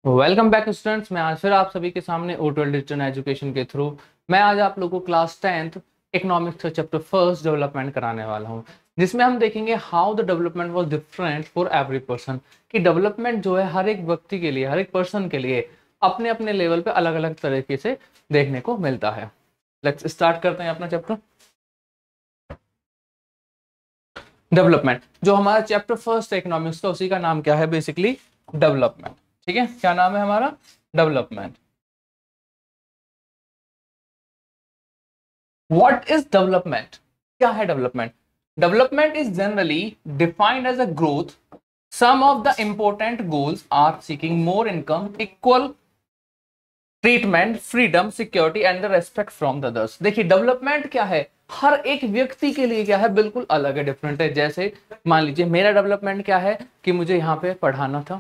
Welcome back students. मैं आज फिर आप सभी के सामने O12 डिजिटल एजुकेशन के थ्रू मैं आज आप लोगों को क्लास 10th इकोनॉमिक्स का चैप्टर फर्स्ट डेवलपमेंट कराने वाला हूं, जिसमें हम देखेंगे how the development was different for every person. कि डेवलपमेंट जो है हर एक व्यक्ति के लिए, हर एक पर्सन के लिए अपने अपने लेवल पे अलग अलग तरीके से देखने को मिलता है। लेट्स स्टार्ट करते हैं अपना चैप्टर डेवलपमेंट। जो हमारा चैप्टर फर्स्ट है इकोनॉमिक्स का, उसी का नाम क्या है? Basically development. ठीक है, क्या नाम है हमारा? डेवलपमेंट। What is development? क्या है development? Development is generally defined as a growth. Some of the important goals are seeking more income, equal treatment, freedom, security and the respect from the others. देखिए development क्या है, हर एक व्यक्ति के लिए क्या है, बिल्कुल अलग है, डिफरेंट है। जैसे मान लीजिए मेरा डेवलपमेंट क्या है कि मुझे यहाँ पे पढ़ाना था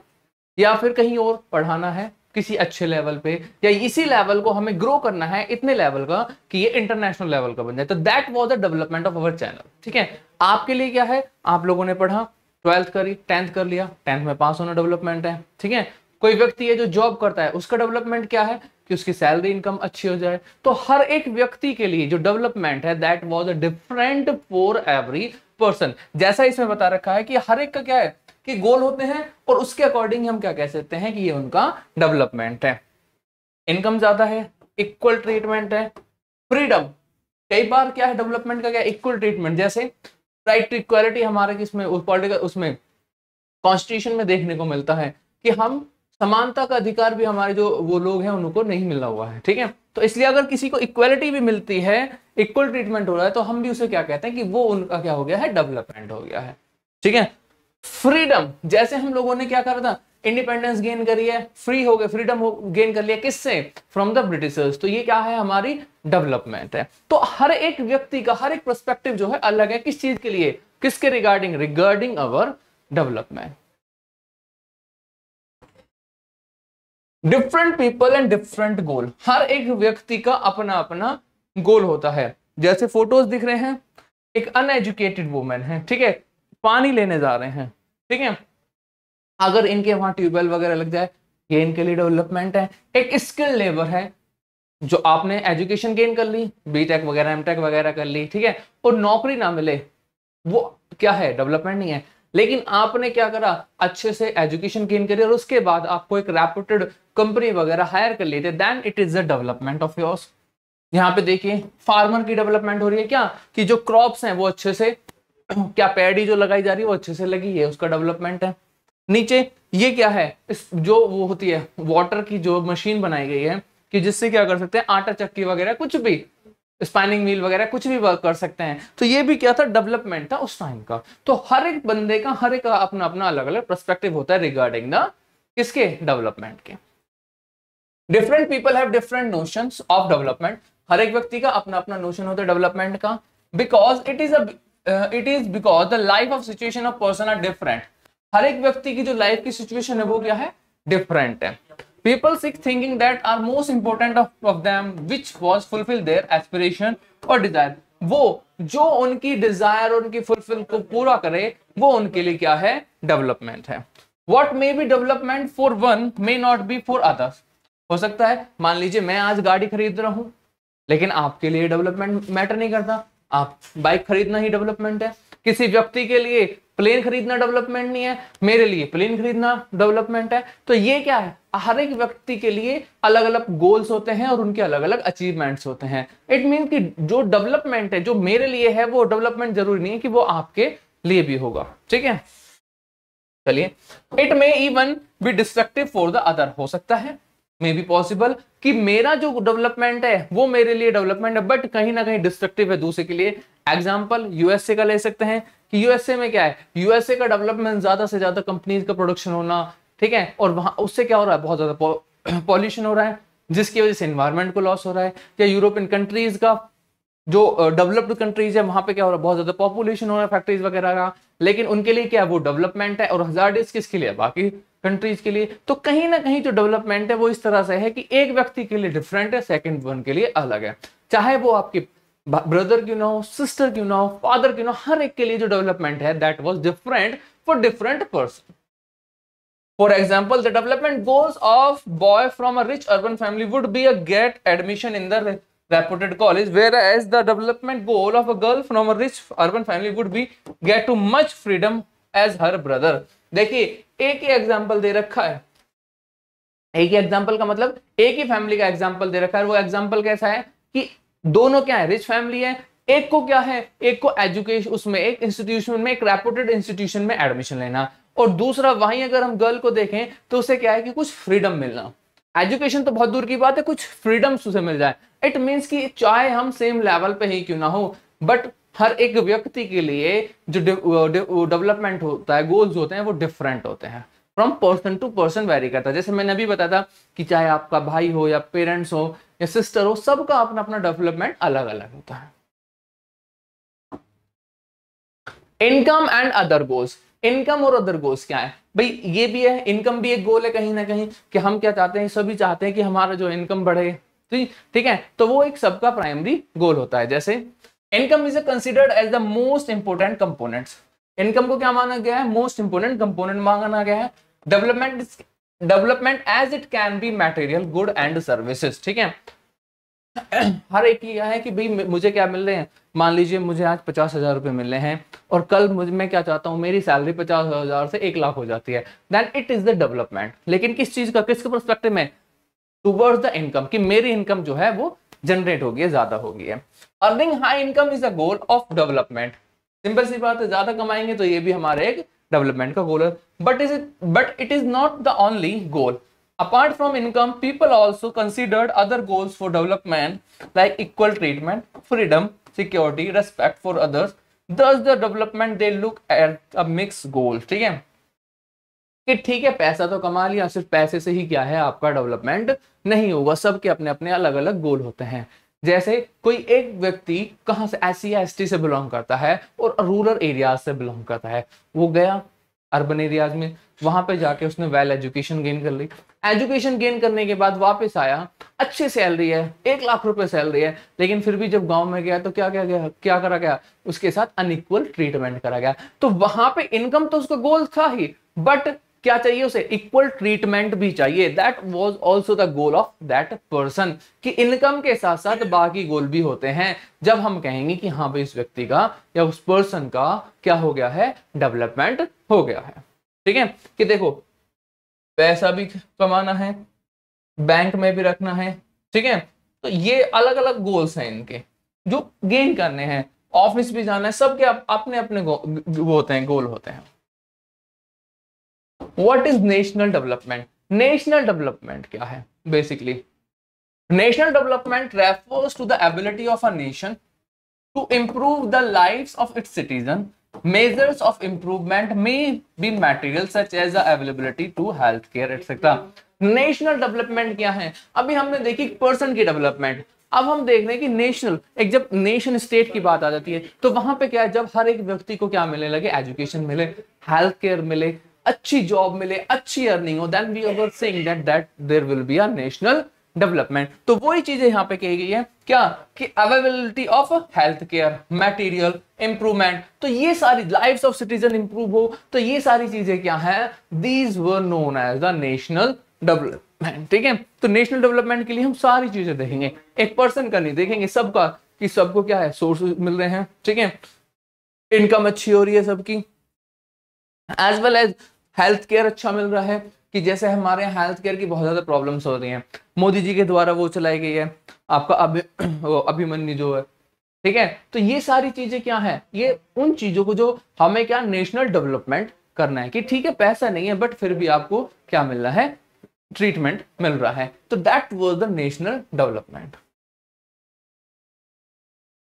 या फिर कहीं और पढ़ाना है किसी अच्छे लेवल पे, या इसी लेवल को हमें ग्रो करना है इतने लेवल का कि ये इंटरनेशनल लेवल का बन जाए। तो that was the development of our channel. ठीक है, आपके लिए क्या है? आप लोगों ने पढ़ा, 12th करी, 10th कर लिया, 10th में पास होना डेवलपमेंट है। ठीक है, कोई व्यक्ति है जो जॉब करता है, उसका डेवलपमेंट क्या है कि उसकी सैलरी इनकम अच्छी हो जाए। तो हर एक व्यक्ति के लिए जो डेवलपमेंट है that was a different for every person. जैसा इसमें बता रखा है कि हर एक का क्या है कि गोल होते हैं, और उसके अकॉर्डिंग हम क्या कह सकते हैं कि ये उनका डेवलपमेंट है। इनकम ज्यादा है, इक्वल ट्रीटमेंट है, फ्रीडम। कई बार क्या है डेवलपमेंट का? क्या इक्वल ट्रीटमेंट, जैसे राइट टू इक्वालिटी हमारे किसमें, उस पॉलिटिकल उसमें कॉन्स्टिट्यूशन में देखने को मिलता है कि हम समानता का अधिकार भी हमारे जो वो लोग हैं उनको नहीं मिला हुआ है। ठीक है, तो इसलिए अगर किसी को इक्वालिटी भी मिलती है, इक्वल ट्रीटमेंट हो रहा है, तो हम भी उसे क्या कहते हैं कि वो उनका क्या हो गया है? डेवलपमेंट हो गया है। ठीक है, फ्रीडम, जैसे हम लोगों ने क्या करा था, इंडिपेंडेंस गेन करी है, फ्री हो गए, फ्रीडम गेन कर लिया, किससे? From the Britishers. तो ये क्या है? हमारी डेवलपमेंट है। तो हर एक व्यक्ति का हर एक पर्सपेक्टिव जो है अलग है, किस चीज के लिए? किसके regarding? Regarding our development. Different people and different goal. हर एक व्यक्ति का अपना अपना गोल होता है। जैसे फोटोज दिख रहे हैं, एक अनएजुकेटेड वुमेन है, ठीक है, पानी लेने जा रहे हैं। ठीक है, अगर इनके वहां ट्यूबवेल वगैरह लग जाए, ये इनके लिए डेवलपमेंट है। एक स्किल्ड लेबर है, जो आपने एजुकेशन गेन कर ली, बीटेक वगैरह एमटेक वगैरह कर ली, ठीक है, और नौकरी ना मिले, वो क्या है? डेवलपमेंट नहीं है। लेकिन आपने क्या करा, अच्छे से एजुकेशन गेन करी और उसके बाद आपको एक रेपुटेड कंपनी वगैरह हायर कर लेते, then it is the development of yours. यहाँ पे देखिए फार्मर की डेवलपमेंट हो रही है क्या, कि जो क्रॉप्स हैं वो अच्छे से, क्या पैडी जो लगाई जा रही है वो अच्छे से लगी है, उसका डेवलपमेंट है। नीचे ये क्या है, इस जो वो होती है वाटर की जो मशीन बनाई गई है कि जिससे क्या कर सकते हैं, आटा चक्की वगैरह कुछ भी, स्पाइनिंग व्हील वगैरह कुछ भी वर्क कर सकते हैं। तो ये भी क्या था? डेवलपमेंट था उस टाइम का। तो हर एक बंदे का, हर एक का अपना अपना अलग अलग पर्सपेक्टिव होता है रिगार्डिंग द किसके? डेवलपमेंट के। Different people have different notions of development. हर एक व्यक्ति का अपना अपना नोशन होता है डेवलपमेंट का, because it is because the life of situation of person are different. हर एक व्यक्ति की जो लाइफ की सिचुएशन है वो क्या है? डिफरेंट है। People seek thinking that are most important of them, which was fulfill their aspiration or desire. वो जो उनकी डिजायर और उनकी फुलफिल को पूरा करे, वो उनके लिए क्या है? डेवलपमेंट है। What may be development for one may not be for others. हो सकता है, मान लीजिए मैं आज गाड़ी खरीद रहा हूं, लेकिन आपके लिए डेवलपमेंट मैटर नहीं करता, आप बाइक खरीदना ही डेवलपमेंट है। किसी व्यक्ति के लिए प्लेन खरीदना डेवलपमेंट नहीं है, मेरे लिए प्लेन खरीदना डेवलपमेंट है। तो ये क्या है? हर एक व्यक्ति के लिए अलग अलग गोल्स होते हैं और उनके अलग अलग अचीवमेंट्स होते हैं। इट मीन कि जो डेवलपमेंट है जो मेरे लिए है, वो डेवलपमेंट जरूरी नहीं है कि वो आपके लिए भी होगा। ठीक है, चलिए, it may even be destructive for the other. हो सकता है, मे बी पॉसिबल कि मेरा जो डेवलपमेंट है वो मेरे लिए डेवलपमेंट है, बट कहीं ना कहीं डिस्ट्रक्टिव है दूसरे के लिए। एग्जांपल यूएसए का ले सकते हैं कि यूएसए में क्या है, यूएसए का डेवलपमेंट ज्यादा से ज्यादा कंपनीज का प्रोडक्शन होना, ठीक है, और वहां उससे क्या हो रहा है? बहुत ज्यादा पॉल्यूशन हो रहा है, जिसकी वजह से एनवायरमेंट को लॉस हो रहा है। या यूरोपियन कंट्रीज का जो डेवलप्ड कंट्रीज है, वहां पे क्या हो रहा है? बहुत ज्यादा पॉपुलेशन हो रहा है फैक्ट्रीज वगैरह का, लेकिन उनके लिए क्या है? वो डेवलपमेंट है। और हजार्डियस किसके लिए? बाकी कंट्रीज के लिए। तो कहीं ना कहीं जो डेवलपमेंट है वो इस तरह से है कि एक व्यक्ति के लिए डिफरेंट है, सेकंड वन के लिए अलग है। चाहे वो आपके ब्रदर क्यों ना हो, सिस्टर क्यों ना हो, फादर क्यों ना हो, हर एक के लिए जो डेवलपमेंट है that was different for different person. For example, the development goals of boy from a rich urban family would be a get admission in the reputed college, whereas the development goal of a girl from a rich urban family would be get to much freedom as her brother. देखिए एक ही example दे रखा है, एक ही example का मतलब एक ही family का example दे रखा है। वो एग्जाम्पल कैसा है कि दोनों क्या है, रिच फैमिली है, एक को क्या है, एक को एजुकेशन उसमें एक इंस्टीट्यूशन में, एक रेपुटेड इंस्टीट्यूशन में एडमिशन लेना, और दूसरा वहीं अगर हम गर्ल को देखें तो उसे क्या है कि कुछ फ्रीडम मिलना। एजुकेशन तो बहुत दूर की बात है, कुछ फ्रीडम उसे मिल जाए। इट मीन्स कि चाहे हम सेम लेवल पे ही क्यों ना हो, बट हर एक व्यक्ति के लिए जो डेवलपमेंट होता है, गोल्स होते हैं, वो डिफरेंट होते हैं, from person to person vary करता है। जैसे मैंने अभी बताया था कि चाहे आपका भाई हो या पेरेंट्स हो या सिस्टर हो, सबका अपना अपना डेवलपमेंट अलग अलग होता है। Income and other goals, income और अदर गोल्स क्या है भाई, ये भी है, इनकम भी एक गोल है कहीं ना कहीं, कि हम क्या चाहते हैं, सभी चाहते हैं कि हमारा जो इनकम बढ़े, ठीक है, तो वो एक सबका प्राइमरी गोल होता है। जैसे income is considered as the most important components, income को क्या माना गया है, मोस्ट इंपोर्टेंट कंपोनेंट माना गया है। Development as it can be material good and services, ठीक है, हर एक की है कि भाई मुझे क्या मिल रहे हैं, मान लीजिए मुझे आज 50,000 रुपए मिल रहे हैं और कल मैं क्या चाहता हूं, मेरी सैलरी 50,000 से 1 लाख हो जाती है, then it is the development. लेकिन किस चीज का, किसके पर्सपेक्टिव में, टुवर्ड्स द इनकम, कि मेरी इनकम जो है वो जनरेट होगी है, ज्यादा होगी है। Earning high income is a goal of development, simple सी बात है, ज्यादा कमाएंगे तो ये भी हमारे एक डेवलपमेंट का गोल है। But it is not the only goal. Apart from income, people also considered other goals for development like equal treatment, freedom, security, respect for others. Thus the development they look at a mixed goal, ठीक है, कि ठीक है पैसा तो कमा लिया, सिर्फ पैसे से ही क्या है आपका डेवलपमेंट नहीं होगा, सबके अपने अपने अलग अलग गोल होते हैं। जैसे कोई एक व्यक्ति कहां से, SC या ST से बिलोंग करता है और रूरल एरियाज से बिलोंग करता है, वो गया अर्बन एरियाज में, वहां पे जाके उसने वेल एजुकेशन गेन कर ली, एजुकेशन गेन करने के बाद वापस आया, अच्छी सैलरी है, 1 लाख रुपए सैलरी है, लेकिन फिर भी जब गांव में गया तो क्या करा गया, उसके साथ अनइक्वल ट्रीटमेंट करा गया। तो वहां पे इनकम तो उसका गोल था ही, बट क्या चाहिए उसे, इक्वल ट्रीटमेंट भी चाहिए। That was also the goal of that person, कि इनकम के साथ साथ बाकी गोल भी होते हैं। जब हम कहेंगे कि हाँ भाई इस व्यक्ति का या उस पर्सन का क्या हो गया है, डेवलपमेंट हो गया है, ठीक है, कि देखो पैसा भी कमाना है, बैंक में भी रखना है, ठीक है, तो ये अलग अलग गोल्स हैं इनके जो गेन करने हैं, ऑफिस भी जाना है, सबके अपने अपने वो होते हैं, गोल होते हैं। What is national development? National development क्या है? Basically, national development refers to the ability of a nation to improve the lives of its citizens. Measures of improvement may be material such as the availability to healthcare, etc. National development क्या है? अभी हमने देखी person की development, अब हम देख रहे हैं कि नेशनल, एक जब नेशन स्टेट की बात आ जाती है तो वहां पे क्या है, जब हर एक व्यक्ति को क्या मिलने लगे, एजुकेशन मिले, हेल्थ केयर मिले, अच्छी जॉब मिले, अच्छी अर्निंग हो, then we are saying that there will be a national development. तो वही चीजें यहाँ पे कही गई है क्या, कि availability of health care, material improvement, तो ये सारी लाइव्स ऑफ सिटीजन इंप्रूव हो, तो ये सारी चीजें क्या है, these were known as the national development, ठीक है। तो नेशनल डेवलपमेंट के लिए हम सारी चीजें देखेंगे, एक पर्सन का नहीं देखेंगे, सबका, कि सबको क्या है, सोर्स मिल रहे हैं, ठीक है, इनकम अच्छी हो रही है सबकी, as well as health care अच्छा मिल रहा है, कि जैसे हमारे यहाँ हेल्थ केयर की बहुत ज्यादा प्रॉब्लम्स हो रही हैं, मोदी जी के द्वारा वो चलाई गई है आपका अभिमन्यु जो है, ठीक है। तो ये सारी चीजें क्या है, ये उन चीजों को जो हमें क्या नेशनल डेवलपमेंट करना है, कि ठीक है पैसा नहीं है बट फिर भी आपको क्या मिल रहा है, ट्रीटमेंट मिल रहा है, तो that was the national development.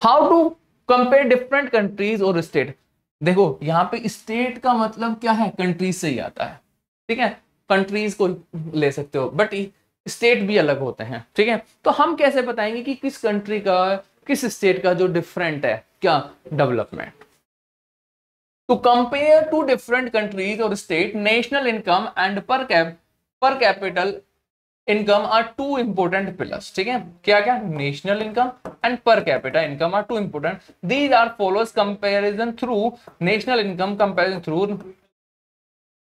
How to compare different countries और स्टेट, देखो यहाँ पे स्टेट का मतलब क्या है, कंट्रीज से ही आता है, ठीक है, कंट्रीज को ले सकते हो बट स्टेट भी अलग होते हैं, ठीक है। तो हम कैसे बताएंगे कि किस कंट्री का, किस स्टेट का जो डिफरेंट है क्या development. To compare to different countries और state, national income and per capital income are two important pillars, ठीक है, क्या क्या, national income and per capita income are two important, these are follows comparison through national income comparison through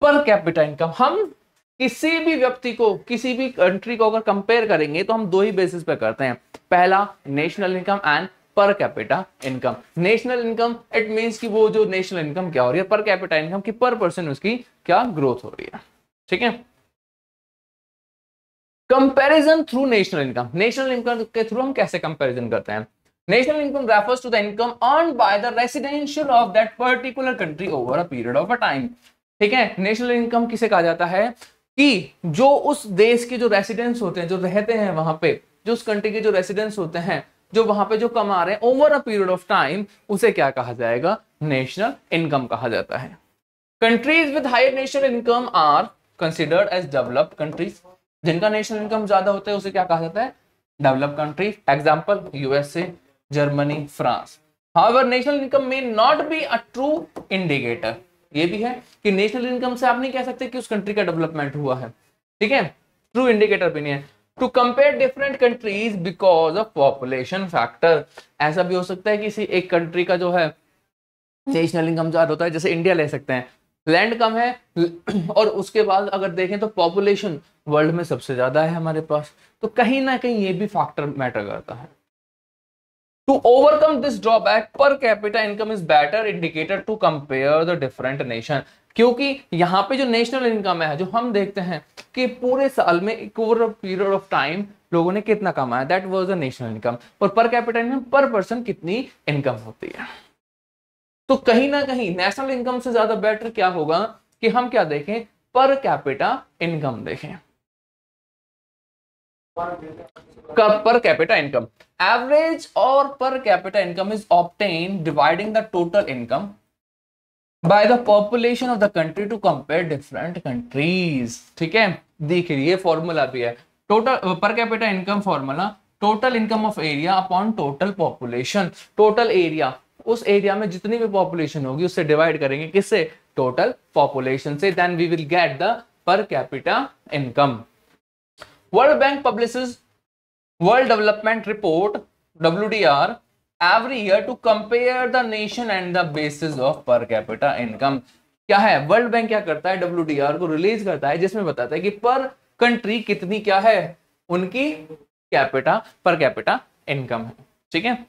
per capita income. हम किसी भी व्यक्ति को, किसी भी कंट्री को अगर कंपेयर करेंगे तो हम दो ही बेसिस पे करते हैं, पहला national income and per capita income. National income it means कि वो जो नेशनल इनकम क्या हो रही है, पर कैपिटा इनकम की पर पर्सन उसकी क्या ग्रोथ हो रही है, ठीक है। Comparison through national income, national income के थ्रू हम कैसे कंपैरिजन करते हैं? National income refers to the income earned by the residential of that particular country over a period of a time, ठीक है। नेशनल इनकम किसे कहा जाता है कि जो उस देश के जो रेसिडेंट्स होते हैं, जो रहते हैं वहां पे, जो उस कंट्री के जो रेसिडेंट्स होते हैं, जो वहां पे जो कमा रहे हैं over a period of time, उसे क्या कहा जाएगा? नेशनल इनकम कहा जाता है। Countries with higher national income are considered as developed countries, जिनका नेशनल इनकम ज्यादा होता है उसे क्या कहा जाता है? Developed country. Example USA, Germany, France. However national income may not be a true indicator, ये भी है कि नेशनल इनकम से आप नहीं कह सकते कि उस कंट्री का डेवलपमेंट हुआ है, ठीक है, ट्रू इंडिकेटर भी नहीं है। To compare different countries because of population factor, ऐसा भी हो सकता है कि किसी एक कंट्री का जो है नेशनल इनकम ज्यादा होता है, जैसे इंडिया ले सकते हैं, लैंड कम है और उसके बाद अगर देखें तो पॉपुलेशन वर्ल्ड में सबसे ज्यादा है हमारे पास, तो कहीं ना कहीं ये भी फैक्टर मैटर करता है। To overcome this drawback, per capita income is better indicator to compare the different nation, क्योंकि यहाँ पे जो नेशनल इनकम है, जो हम देखते हैं कि पूरे साल में एक ओवर पीरियड ऑफ टाइम लोगों ने कितना कमाया, that was the national income, और पर कैपिटा इनकम पर पर्सन कितनी इनकम होती है। तो कहीं ना कहीं नेशनल इनकम से ज्यादा बेटर क्या होगा कि हम क्या देखें? पर कैपिटा इनकम देखें। per capita income, average or per capita income is obtained dividing the total income by the population of the country to compare different countries, ठीक है। देखिए ये फॉर्मूला भी है, total per capita income formula, total income of area upon total population. Total area, उस area में जितनी भी पॉपुलेशन होगी उससे डिवाइड करेंगे, किससे? टोटल पॉपुलेशन से, then we will get the per capita income. World Bank publishes World Development Report WDR every year to compare the nation and the basis of per capita income। क्या है? World bank क्या करता है? WDR को release करता है, जिसमें बताता है कि पर कंट्री कितनी क्या है उनकी कैपिटा, पर कैपिटा इनकम है, ठीक है।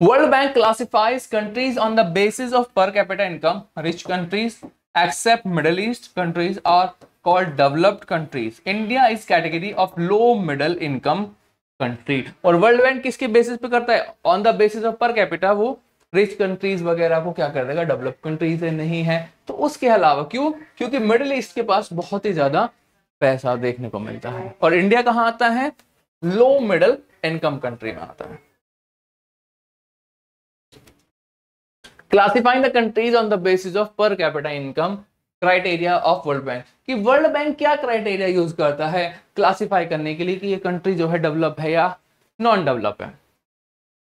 World bank classifies countries on the basis of per capita income. Rich countries except middle east countries are called developed countries. India is category of low middle income country। और world bank किसके basis पे करता है? On the basis of per capita. वो rich countries वगैरह को क्या कर देगा? डेवलप कंट्रीज नहीं है तो उसके अलावा, क्यों? क्योंकि मिडिल ईस्ट के पास बहुत ही ज्यादा पैसा देखने को मिलता है, और इंडिया कहां आता है? लो मिडिल इनकम कंट्री में आता है। Classifying the countries on the basis of per capita income criteria of world bank, कि वर्ल्ड बैंक क्या क्राइटेरिया यूज करता है क्लासिफाई करने के लिए कि ये कंट्री जो है डेवलप है या नॉन डेवलप है।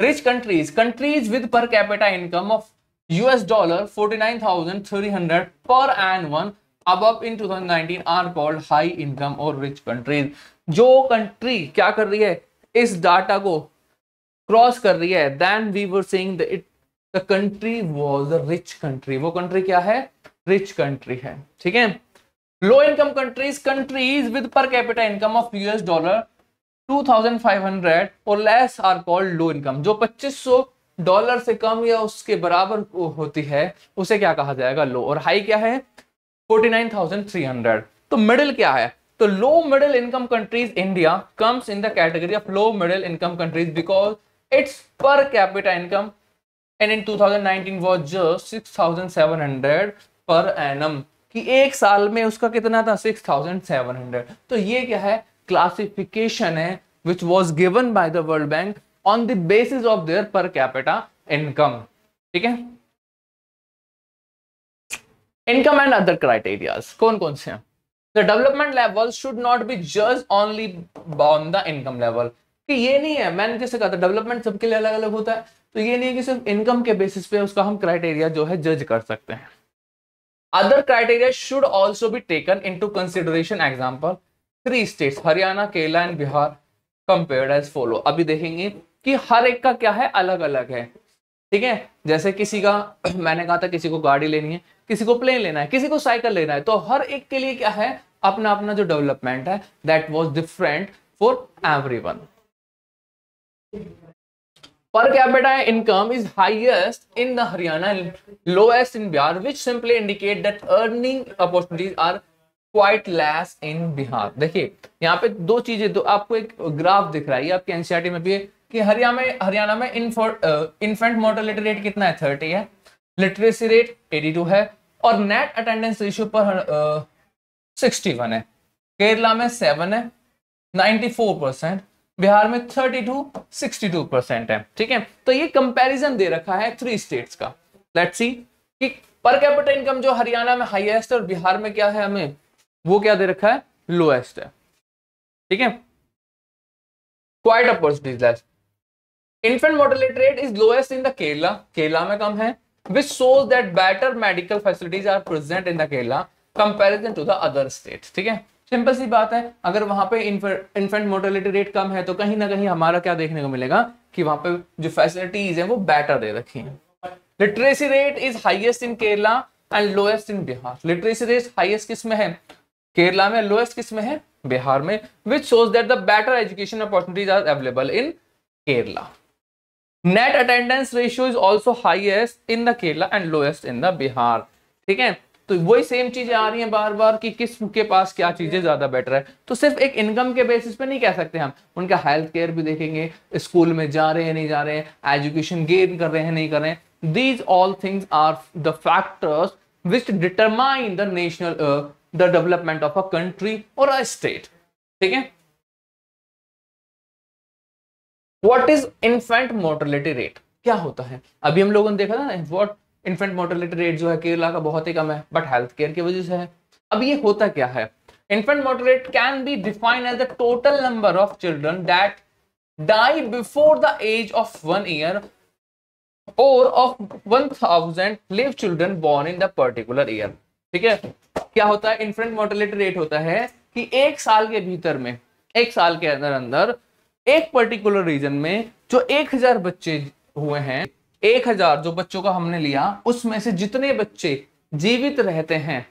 Rich countries, countries with per capita income of $49,300 per annum above in 2019 are called high income और रिच कंट्रीज। जो कंट्री क्या कर रही है? इस डाटा को क्रॉस कर रही है, then we were saying the country was a rich country. वो कंट्री क्या है? रिच कंट्री है, ठीक है। Low income countries, countries with per capita income of $2,500 और less are called low income. जो $2,500 से कम या उसके बराबर होती है उसे क्या कहा जाएगा? लो। और हाई क्या है? 49,300। तो मिडिल क्या है? तो low middle income countries, India comes in the category of low middle income countries because it's per capita income and in 2019 was just 6,700 per annum, कि एक साल में उसका कितना था? 6,700। तो ये क्या है? क्लासिफिकेशन है which was given by the World Bank on the basis of their per capita income, ठीक है। इनकम एंड अदर क्राइटेरियाज कौन कौन से हैं? The development level should not be judged only on the income level, कि ये नहीं है, मैंने जैसे कहा था डेवलपमेंट सबके लिए अलग अलग होता है, तो ये नहीं है कि सिर्फ इनकम के बेसिस पे उसका हम क्राइटेरिया जो है जज कर सकते हैं। Other criteria should also be taken into consideration. Example 3 states Haryana, Kerala and Bihar compared as follow. अभी देखेंगे कि हर एक का क्या है? अलग अलग है, ठीक है। जैसे किसी का मैंने कहा था किसी को गाड़ी लेनी है, किसी को प्लेन लेना है, किसी को साइकिल लेना है, तो हर एक के लिए क्या है, अपना अपना जो डेवलपमेंट है that was different for everyone. Per capita income is highest in the Haryana and lowest in Bihar, which simply indicate that earning opportunities are quite less in Bihar। देखिए यहाँ पे दो चीजें, तो आपको एक ग्राफ दिख रहा है, ये आपके एनसीईआरटी में भी है कि हरियाणा में इन्फेंट मोर्टेलिटी रेट कितना है, 30 है, लिटरेसी रेट 82 है, और नेट अटेंडेंस रेशियो पर 61 है। केरला में 7 है, 94%, बिहार में 62% है। ठीक है, तो ये कंपैरिजन दे रखा है 3 स्टेट्स का। लेट्स सी कि पर कैपिटा इनकम जो हरियाणा में हाईएस्ट है और बिहार में क्या है, हमें वो क्या दे रखा है, लोएस्ट है। ठीक है, quite opportunities less. Infant mortality rate is lowest in the Kerala, Kerala में कम है, which shows that better medical facilities are present in the Kerala comparison to the other states। ठीक है, सिंपल सी बात है, अगर वहां पे इन्फेंट मोर्टेलिटी रेट कम है तो कहीं ना कहीं हमारा क्या देखने को मिलेगा कि वहां पे जो फैसिलिटीज है वो बेटर दे रखी है। Literacy rate is highest in Kerala and lowest in Bihar. Literacy rate highest किस में है, केरला में, लोएस्ट किस में है, बिहार में, which shows that the better education opportunities are available in Kerala। Net attendance ratio is also highest in the Kerala and lowest in the Bihar। ठीक है, तो वही सेम चीजें आ रही हैं बार बार कि किसके पास क्या चीजें ज्यादा बेटर है। तो सिर्फ एक इनकम के बेसिस पे नहीं कह सकते हम, उनका हेल्थ केयर भी देखेंगे, स्कूल में जा रहे हैं नहीं जा रहे हैं, एजुकेशन गेन कर रहे हैं नहीं कर रहे हैं। These all things are the factors which determine the national the development of a country और अ स्टेट। ठीक है, what is infant mortality rate, क्या होता है, अभी हम लोगों ने देखा ना व्हाट इन्फेंट मोर्टेलिटी रेट जो है केरला का बहुत ही कम है, बट हेल्थ केयर की वजह से है। अब ये होता क्या है, infant mortality can be defined as the total number of children that die before the age of 1 year और of 1000 live children born in the particular year. ठीक है, क्या होता है, इन्फेंट मोर्टेलिटी रेट होता है कि 1 साल के भीतर में, 1 साल के अंदर अंदर एक पर्टिकुलर रीजन में जो 1000 बच्चे हुए हैं, 1000 जो बच्चों का हमने लिया, उसमें से जितने बच्चे जीवित रहते हैं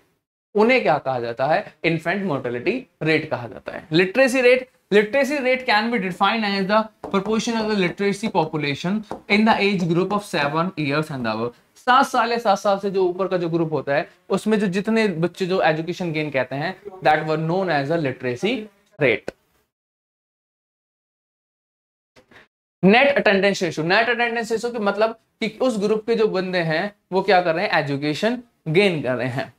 उन्हें क्या कहा जाता है, इन्फेंट मोर्टेलिटी रेट कहा जाता है। Literacy rate can be defined as the proportion of the literacy population in the age group of 7 years and above. 7 साल या 7 साल से जो ऊपर का जो ग्रुप होता है उसमें जो जितने बच्चे जो एजुकेशन गेन कहते हैं, that were known as a literacy rate. Net attendance ratio के मतलब कि उस ग्रुप के जो बंदे हैं वो क्या कर रहे हैं, एजुकेशन गेन कर रहे हैं।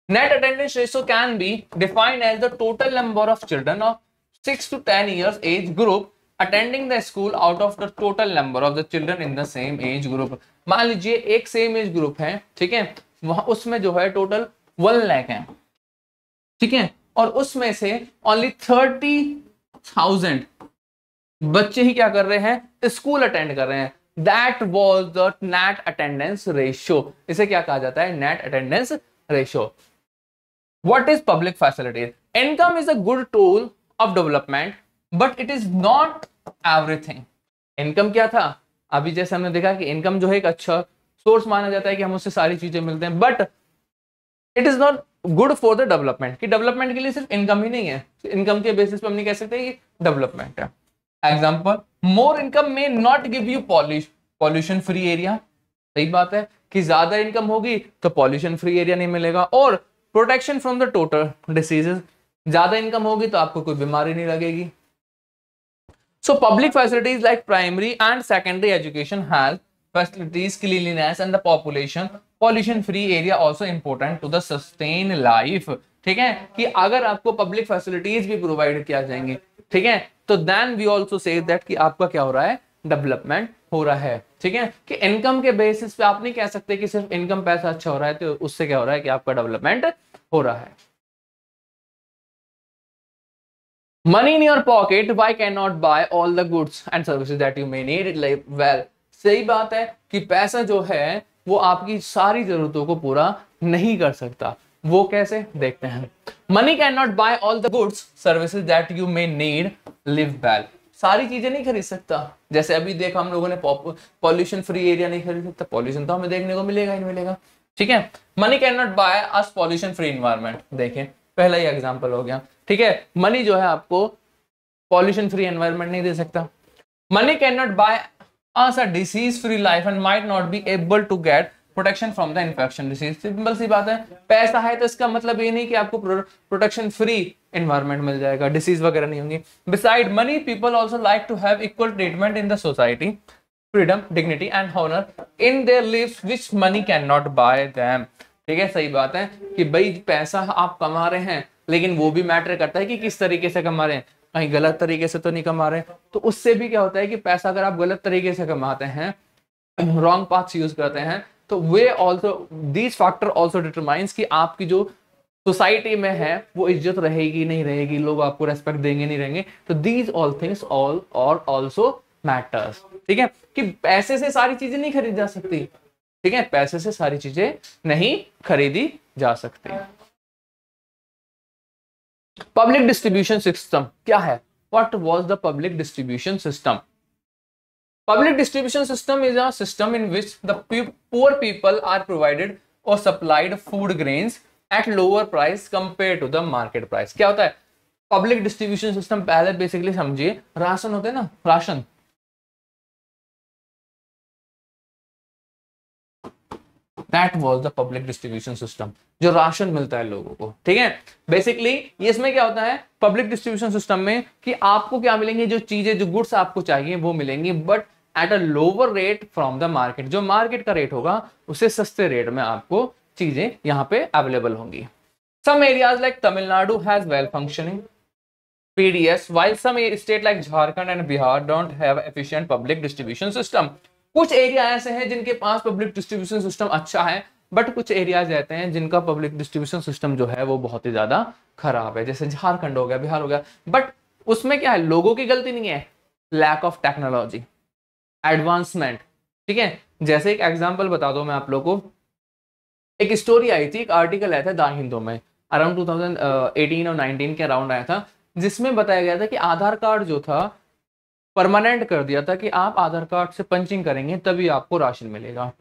Net attendance ratio can be defined as the total number of children of 6 to 10 years age group attending the school out of the total number of the children in the same age group. मान लीजिए एक same age group है, ठीक है, वहां उसमें जो है टोटल 1 लाख है, ठीक है, और उसमें से ओनली 30,000 बच्चे ही क्या कर रहे हैं, स्कूल अटेंड कर रहे हैं। That was the net attendance ratio. इसे क्या कहा जाता है, net attendance ratio. What is public facilities? Income is a good tool of development but it is not everything. Income क्या था, अभी जैसे हमने देखा कि इनकम जो है एक अच्छा सोर्स माना जाता है कि हम उससे सारी चीजें मिलते हैं, but it is not good for the development. कि डेवलपमेंट के लिए सिर्फ इनकम ही नहीं है, इनकम के बेसिस पे हम नहीं कह सकते कि डेवलपमेंट है। एग्जाम्पल, मोर इनकम में not give you pollution free area. सही बात है कि ज्यादा इनकम होगी तो पॉल्यूशन फ्री एरिया नहीं मिलेगा। और protection from the total diseases, ज्यादा इनकम होगी तो आपको कोई बीमारी नहीं लगेगी। So public facilities like primary and secondary education, health facilities, cleanliness and the population pollution free area also important to the sustain life. ठीक है, कि अगर आपको पब्लिक फैसिलिटीज भी प्रोवाइड किया जाएंगे, ठीक है, तो then we also say that कि आपका क्या हो रहा है, डेवलपमेंट हो रहा है। ठीक है, कि इनकम के बेसिस पे आप नहीं कह सकते कि सिर्फ इनकम पैसा अच्छा हो रहा है तो उससे क्या हो रहा है कि आपका डेवलपमेंट हो रहा है। Money in your pocket why can not buy all the goods and services that you may need well. सही बात है कि पैसा जो है वो आपकी सारी जरूरतों को पूरा नहीं कर सकता। वो कैसे, देखते हैं। Money can not buy all the goods services that you may need live well. सारी चीजें नहीं खरीद सकता। जैसे अभी देखा हम लोगों ने, पॉल्यूशन फ्री एरिया नहीं खरीद सकता, पॉल्यूशन तो हमें देखने को मिलेगा ही नहीं मिलेगा। ठीक है। Money can not buy us pollution free environment, देखें पहला ही एग्जांपल हो गया, ठीक है। मनी जो है आपको पॉल्यूशन फ्री एनवायरनमेंट नहीं दे सकता। Money can not buy us a disease free life and might not be able to get protection from the infection disease. Simple सी बात है, पैसा है तो इसका मतलब ये नहीं कि आपको प्रोटेक्शन फ्री एनवायरनमेंट मिल जाएगा, डिसीज वगैरह नहीं होंगी। Beside money people also like to have equal treatment in the society, freedom, dignity and honour in their lives which money can not buy them. ठीक है, सही बात है कि भाई पैसा आप कमा रहे हैं, लेकिन वो भी मैटर करता है कि किस तरीके से कमा रहे हैं, कहीं गलत तरीके से तो नहीं कमा रहे। तो उससे भी क्या होता है कि पैसा अगर आप गलत तरीके से कमाते हैं, रॉन्ग पाथ्स यूज करते हैं, तो वे also these factor also determines कि आपकी जो सोसाइटी में है वो इज्जत रहेगी नहीं रहेगी, लोग आपको रेस्पेक्ट देंगे नहीं रहेंगे। तो दीज ऑल थिंग्स ऑल और ऑल्सो मैटर्स। ठीक है, कि पैसे से सारी चीजें नहीं खरीदी जा सकती। ठीक है, पैसे से सारी चीजें नहीं खरीदी जा सकती। पब्लिक डिस्ट्रीब्यूशन सिस्टम क्या है? What was the public distribution system? Public distribution system is a system in which the poor people are provided or supplied food grains at lower price compared to the market price। क्या होता है public distribution system? पहले basically समझिए, ration होते हैं ना, ration, that was the public distribution system, जो ration मिलता है लोगों को। ठीक है, बेसिकली इसमें क्या होता है पब्लिक डिस्ट्रीब्यूशन सिस्टम में कि आपको क्या मिलेंगे, जो चीजें, जो गुड्स आपको चाहिए वो मिलेंगी, but at a lower rate from the market. जो मार्केट का रेट होगा उससे सस्ते रेट में आपको चीजें यहाँ पे अवेलेबल होंगी। Some areas like Tamil Nadu has well functioning PDS, while some state like Jharkhand and Bihar don't have efficient public distribution system। कुछ एरिया ऐसे हैं जिनके पास पब्लिक डिस्ट्रीब्यूशन सिस्टम अच्छा है, बट कुछ एरियाज रहते हैं जिनका पब्लिक डिस्ट्रीब्यूशन सिस्टम जो है वो बहुत ही ज्यादा खराब है, जैसे झारखंड हो गया, बिहार हो गया। बट उसमें क्या है, लोगों की गलती नहीं है, लैक ऑफ टेक्नोलॉजी, एडवांसमेंट। ठीक है, जैसे एक एग्जांपल बता दो मैं आप लोगों को, एक स्टोरी आई थी, एक आर्टिकल आया था द हिंदू में अराउंड 2018 और 19 के अराउंड आया था, जिसमें बताया गया था कि आधार कार्ड जो था परमानेंट कर दिया था कि आप आधार कार्ड से पंचिंग करेंगे तभी आपको राशन मिलेगा।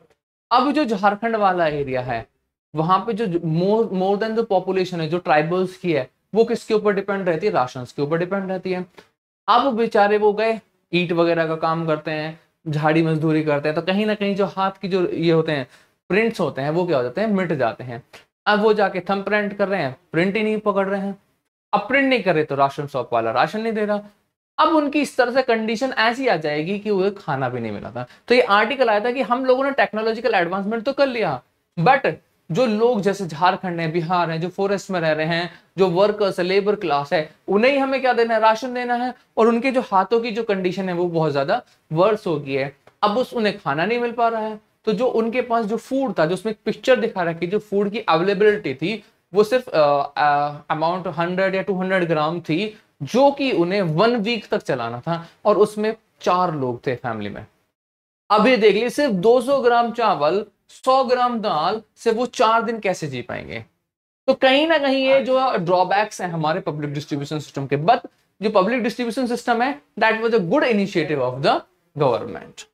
अब जो झारखंड वाला एरिया है, वहां पे जो मोर देन द पॉपुलेशन है, जो ट्राइबल्स की है, वो किसके ऊपर डिपेंड रहती है? राशन के ऊपर डिपेंड रहती है। अब बेचारे वो गए, ईट वगैरह का काम करते हैं, झाड़ी मजदूरी करते हैं, तो कहीं ना कहीं जो हाथ की जो ये होते हैं प्रिंट्स होते हैं, वो क्या हो जाते हैं, मिट जाते हैं। अब वो जाके थंब प्रिंट कर रहे हैं, प्रिंट ही नहीं पकड़ रहे हैं। अब प्रिंट नहीं कर रहे तो राशन शॉप वाला राशन नहीं दे रहा। अब उनकी इस तरह से कंडीशन ऐसी आ जाएगी कि उन्हें खाना भी नहीं मिला था। तो ये आर्टिकल आया था कि हम लोगों ने टेक्नोलॉजिकल एडवांसमेंट तो कर लिया, बट जो लोग जैसे झारखंड है, बिहार है, जो फॉरेस्ट में रह रहे हैं, जो वर्कर्स है, लेबर क्लास है, उन्हें ही हमें क्या देना है, राशन देना है। और उनके जो हाथों की जो कंडीशन है वो बहुत ज्यादा वर्स हो गई है। अब उन्हें खाना नहीं मिल पा रहा है, तो जो उनके पास जो फूड था, जो उसमें पिक्चर दिखा रहा है कि जो फूड की अवेलेबिलिटी थी वो सिर्फ अमाउंट 100 या 200 ग्राम थी, जो कि उन्हें 1 वीक तक चलाना था, और उसमें 4 लोग थे फैमिली में। अब ये देख लीजिए, सिर्फ 200 ग्राम चावल, 100 ग्राम दाल से वो 4 दिन कैसे जी पाएंगे? तो कहीं ना कहीं ये जो ड्रॉबैक्स हैं हमारे पब्लिक डिस्ट्रीब्यूशन सिस्टम के। बट जो पब्लिक डिस्ट्रीब्यूशन सिस्टम है, that was a good initiative of the government.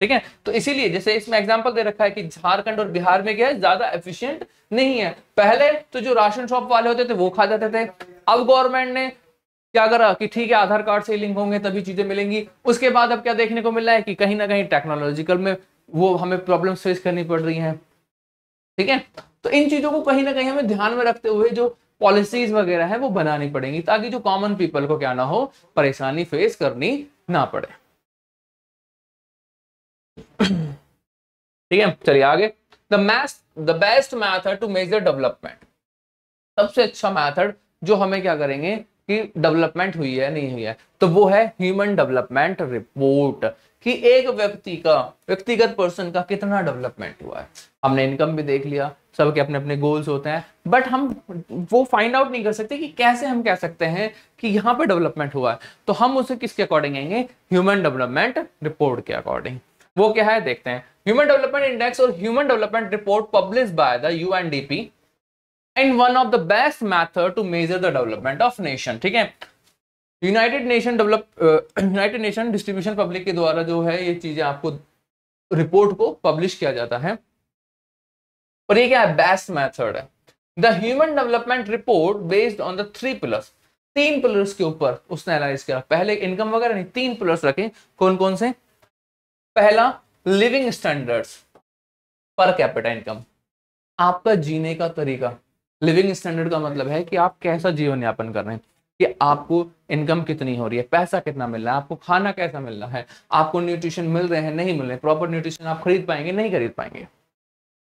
ठीक है, तो इसीलिए जैसे इसमें एग्जांपल दे रखा है कि झारखंड और बिहार में क्या है, ज्यादा एफिशिएंट नहीं है। पहले तो जो राशन शॉप वाले होते थे वो खा जाते थे। अब गवर्नमेंट ने क्या करा कि ठीक है, आधार कार्ड से लिंक होंगे तभी चीजें मिलेंगी। उसके बाद अब क्या देखने को मिल रहा है कि कहीं ना कहीं टेक्नोलॉजिकल में वो हमें प्रॉब्लम फेस करनी पड़ रही है। ठीक है, तो इन चीजों को कहीं ना कहीं हमें ध्यान में रखते हुए जो पॉलिसीज वगैरह है वो बनानी पड़ेंगी, ताकि जो कॉमन पीपल को क्या ना हो, परेशानी फेस करनी ना पड़े। ठीक है, चलिए आगे। The best method to measure development, सबसे अच्छा मैथड जो हमें क्या करेंगे कि डेवलपमेंट हुई है नहीं हुई है, तो वो है ह्यूमन डेवलपमेंट रिपोर्ट, कि एक व्यक्ति का, व्यक्तिगत पर्सन का कितना डेवलपमेंट हुआ है। हमने इनकम भी देख लिया, सबके अपने अपने गोल्स होते हैं, बट हम वो फाइंड आउट नहीं कर सकते कि कैसे हम कह सकते हैं कि यहाँ पे डेवलपमेंट हुआ है। तो हम उसे किसके अकॉर्डिंग आएंगे? ह्यूमन डेवलपमेंट रिपोर्ट के अकॉर्डिंग। वो क्या है देखते हैं। ह्यूमन डेवलपमेंट इंडेक्स और human development report publish by the UNDP and one of the best method to measure the development of nation. ठीक है, यूनाइटेड नेशन डिस्ट्रीब्यूशन पब्लिक के द्वारा जो है ये चीजें आपको रिपोर्ट को पब्लिश किया जाता है। और ये क्या है, बेस्ट मेथड है। The human development report based on the 3 pillars, 3 pillars के ऊपर उसने एनालाइज किया। पहले इनकम वगैरह नहीं, 3 पिलर्स रखे। कौन कौन से? पहला लिविंग स्टैंडर्ड्स, पर कैपिटा इनकम, आपका जीने का तरीका। लिविंग स्टैंडर्ड का मतलब है कि आप कैसा जीवन यापन कर रहे हैं, कि आपको इनकम कितनी हो रही है, पैसा कितना मिल रहा है, आपको खाना कैसा मिल रहा है, आपको न्यूट्रिशन मिल रहे हैं नहीं मिल रहे, प्रॉपर न्यूट्रिशन आप खरीद पाएंगे नहीं खरीद पाएंगे।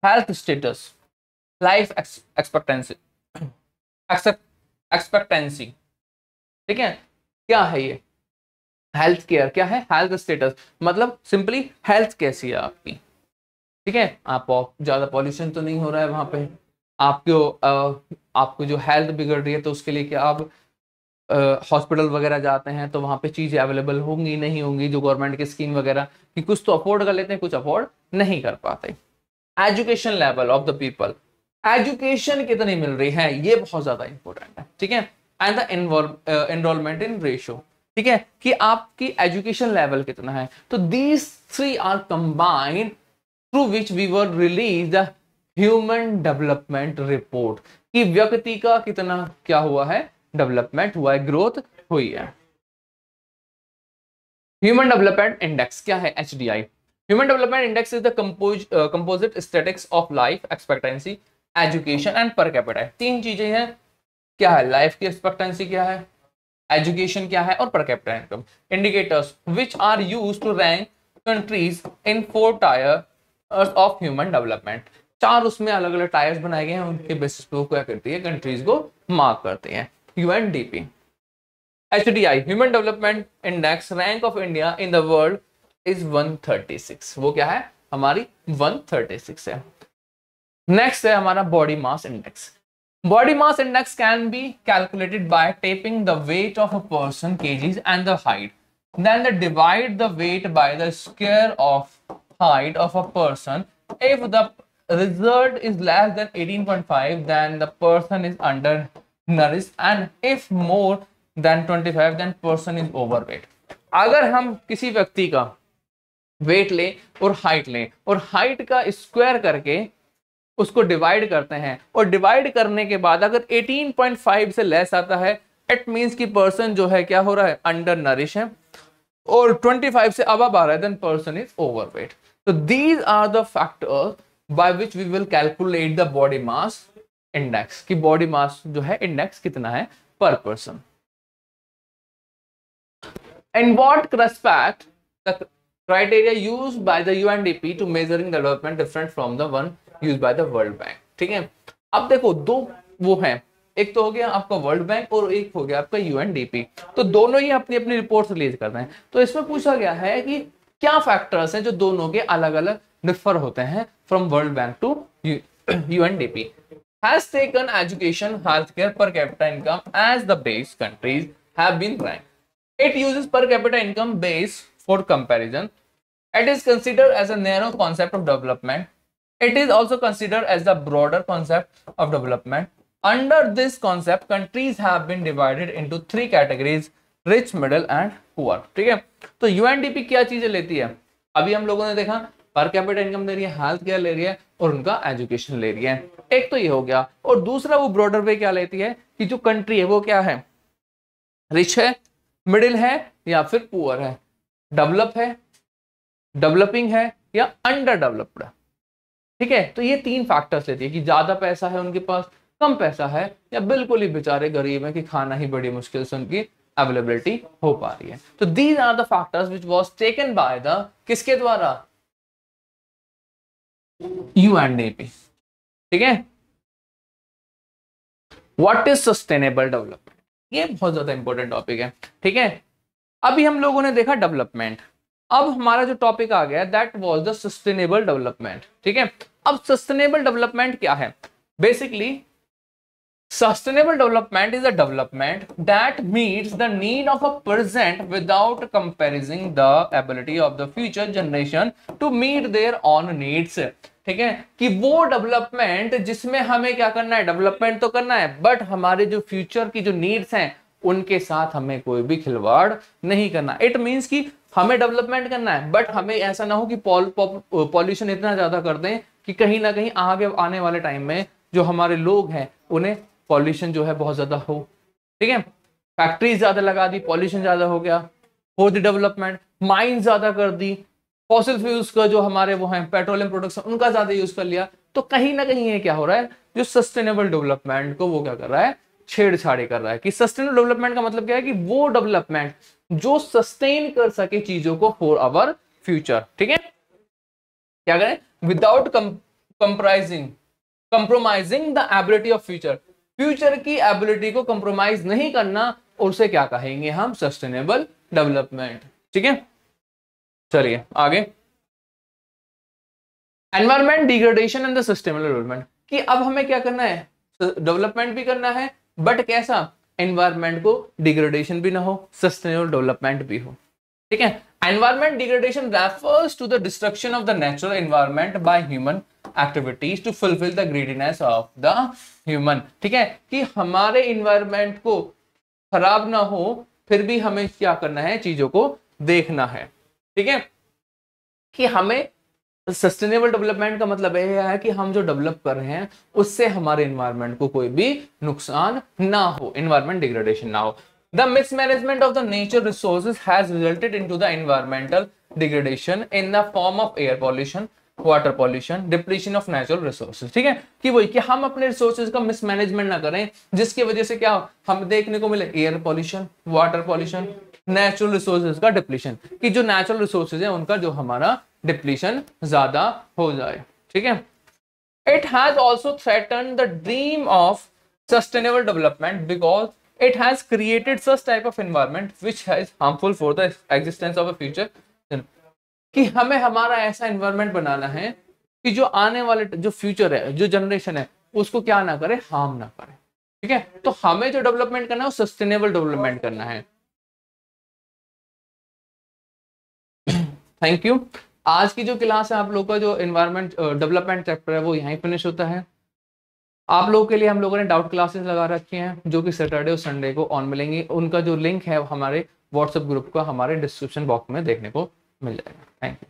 Health status, life expectancy, expectancy, ठीक है, क्या है ये? हेल्थ केयर क्या है? हेल्थ स्टेटस मतलब सिंपली हेल्थ कैसी है आपकी, ठीक है, आप ज्यादा पॉल्यूशन तो नहीं हो रहा है वहां पे, आपको जो हेल्थ बिगड़ रही है तो उसके लिए क्या आप हॉस्पिटल वगैरह जाते हैं तो वहां पे चीजें अवेलेबल होंगी नहीं होंगी, जो गवर्नमेंट की स्कीम वगैरह कि कुछ तो अफोर्ड कर लेते हैं, कुछ अफोर्ड नहीं कर पाते। Education level of the people, education कितनी मिल रही है, ये बहुत ज्यादा इंपॉर्टेंट है, ठीक है। And the enrolment in ratio, ठीक है, कि आपकी एजुकेशन लेवल कितना है। तो these 3 are combined through which we were release the human development report, कि व्यक्ति का कितना क्या हुआ है, डेवलपमेंट हुआ है, ग्रोथ हुई है। ह्यूमन डेवलपमेंट इंडेक्स क्या है? HDI। Human development index is the composite statistics of life expectancy, education and per capita. 3 चीजें हैं, क्या है? लाइफ की एक्सपेक्टेंसी क्या है, एजुकेशन क्या है, और per capita income. Indicators which are used to rank countries in 4 tier of human development. 4 उसमें अलग अलग टायर्स बनाए गए हैं, उनके बेसिस पे वो क्या करती है, कंट्रीज को मार्क करते हैं। UNDP, HDI human development index, rank of India in the world is 136, वो क्या है हमारी 136 है। नेक्स्ट है हमारा body mass index. Body mass index can be calculated by taping the weight of a person kgs and the height, then they divide the weight by the square of height of a person. If the result is less than 18.5 then the person is undernourished, and if more than 25 then person is overweight। अगर हम किसी व्यक्ति का wait ले और height ले और height का स्क्वायर करके उसको डिवाइड करते हैं, और डिवाइड करने के बाद अगर 18.5 से लेस आता है, इट मींस कि पर्सन जो है क्या हो रहा है, अंडर नरिश है, और 25 से अब आ रहा है देन पर्सन इज ओवरवेट। तो these are the factors by which we will calculate the body mass index, कि बॉडी मास जो है इंडेक्स कितना है per person. In what respect the criteria used by the UNDP to measuring the development different from the one used by the World Bank, ठीक है। अब देखो 2 वो हैं, एक तो हो गया आपका वर्ल्ड बैंक और एक हो गया आपका UNDP, तो दोनों ही अपनी अपनी रिपोर्ट रिलीज करते हैं। तो इसमें पूछा गया है कि क्या फैक्टर्स हैं जो दोनों के अलग अलग डिफर होते हैं from world bank to UNDP। Has taken education, healthcare, per capita income as the base, countries have been ranked. It uses per capita income base for comparison. It is considered as a narrow concept of development. It is also considered as the broader concept of development. Under this concept, countries have been divided into 3 categories: rich, middle and poor, ठीक है। तो UNDP क्या चीजें लेती है, अभी हम लोगों ने देखा पर कैपिटा इनकम ले रही है, हेल्थ केयर ले रही है और उनका एजुकेशन ले रही है, एक तो ये हो गया। और दूसरा वो ब्रॉडर वे क्या लेती है कि जो कंट्री है वो क्या है, रिच है, मिडिल है या फिर पुअर है, डेवलप है, डेवलपिंग है या अंडर डेवलप्ड है, ठीक है। तो ये 3 फैक्टर्स लेती है कि ज्यादा पैसा है उनके पास, कम पैसा है, या बिल्कुल ही बेचारे गरीब है कि खाना ही बड़ी मुश्किल से उनकी अवेलेबिलिटी हो पा रही है। तो these are the factors which was taken by the किसके द्वारा, UNDP, ठीक है। व्हाट इज सस्टेनेबल डेवलपमेंट, ये बहुत ज्यादा इंपॉर्टेंट टॉपिक है, ठीक है। अभी हम लोगों ने देखा डेवलपमेंट, अब हमारा जो टॉपिक आ गया that was the sustainable development, ठीक है। अब सस्टेनेबल डेवलपमेंट क्या है, basically sustainable development is a development that meets the need of a present without compromising the ability of the future generation to meet their own needs, ठीक है। कि वो development जिसमें हमें क्या करना है, डेवलपमेंट तो करना है बट हमारे जो फ्यूचर की जो नीड्स हैं उनके साथ हमें कोई भी खिलवाड़ नहीं करना। इट मींस कि हमें डेवलपमेंट करना है बट हमें ऐसा ना हो कि पॉल्यूशन इतना ज्यादा कर दें कि कहीं ना कहीं आगे आने वाले टाइम में जो हमारे लोग हैं उन्हें पॉल्यूशन जो है बहुत ज्यादा हो, ठीक है, फैक्ट्रीज ज्यादा लगा दी, पॉल्यूशन ज्यादा हो गया, फॉर द डेवलपमेंट माइन ज्यादा कर दी, फॉसिल फ्यूल्स का जो हमारे वो हैं पेट्रोलियम प्रोडक्ट्स उनका ज्यादा यूज कर लिया, तो कहीं ना कहीं ये क्या हो रहा है, जो सस्टेनेबल डेवलपमेंट को वो क्या कर रहा है, छेड़छाड़ी कर रहा है। कि सस्टेनेबल डेवलपमेंट का मतलब क्या है कि वो डेवलपमेंट जो सस्टेन कर सके चीजों को फॉर आवर फ्यूचर, ठीक है, क्या करें, without compromising the ability of future, future की एबिलिटी को कंप्रोमाइज नहीं करना, उसे क्या कहेंगे हम, सस्टेनेबल डेवलपमेंट, ठीक है। चलिए आगे, environment degradation and the sustainable development, कि अब हमें क्या करना है, डेवलपमेंट भी करना है, बट कैसा, एनवायरमेंट को डिग्रेडेशन भी ना हो, सस्टेनेबल डेवलपमेंट भी हो, ठीक है। Environment degradation refers to the destruction of the natural environment by human activities to fulfil the greediness of the human, ठीक है, कि हमारे एनवायरमेंट को खराब ना हो, फिर भी हमें क्या करना है, चीजों को देखना है, ठीक है, कि हमें सस्टेनेबल डेवलपमेंट का मतलब यह है कि हम जो डेवलप कर रहे हैं उससे हमारे एनवायरमेंट को कोई भी नुकसान ना हो, एनवायरमेंट डिग्रेडेशन ना हो। The mismanagement of the nature resources has resulted into the environmental degradation in the form of air pollution, water pollution, depletion of natural resources, ठीक है, कि वही कि हम अपने रिसोर्सेज का मिसमैनेजमेंट ना करें, जिसकी वजह से क्या हम देखने को मिले, air pollution, water pollution, natural resources का डिप्लीशन, कि जो नेचुरल रिसोर्सेज है उनका जो हमारा डिप्लीशन ज्यादा हो जाए, ठीक है। It has also threatened the dream of sustainable development because it has created such type of environment which is harmful for the existence of a future, कि हमें हमारा ऐसा एनवायरनमेंट बनाना है कि जो आने वाले जो फ्यूचर है, जो जनरेशन है, उसको क्या ना करे, हार्म ना करे, ठीक है। तो हमें जो डेवलपमेंट करना है वो सस्टेनेबल डेवलपमेंट करना है। Thank you. आज की जो क्लास है आप लोग का जो एनवायरनमेंट डेवलपमेंट चैप्टर है वो यहीं फिनिश होता है। आप लोगों के लिए हम लोगों ने डाउट क्लासेस लगा रखी हैं जो कि सैटरडे और संडे को ऑन मिलेंगी, उनका जो लिंक है हमारे व्हाट्सएप ग्रुप का हमारे डिस्क्रिप्शन बॉक्स में देखने को मिल जाएगा। Thank you.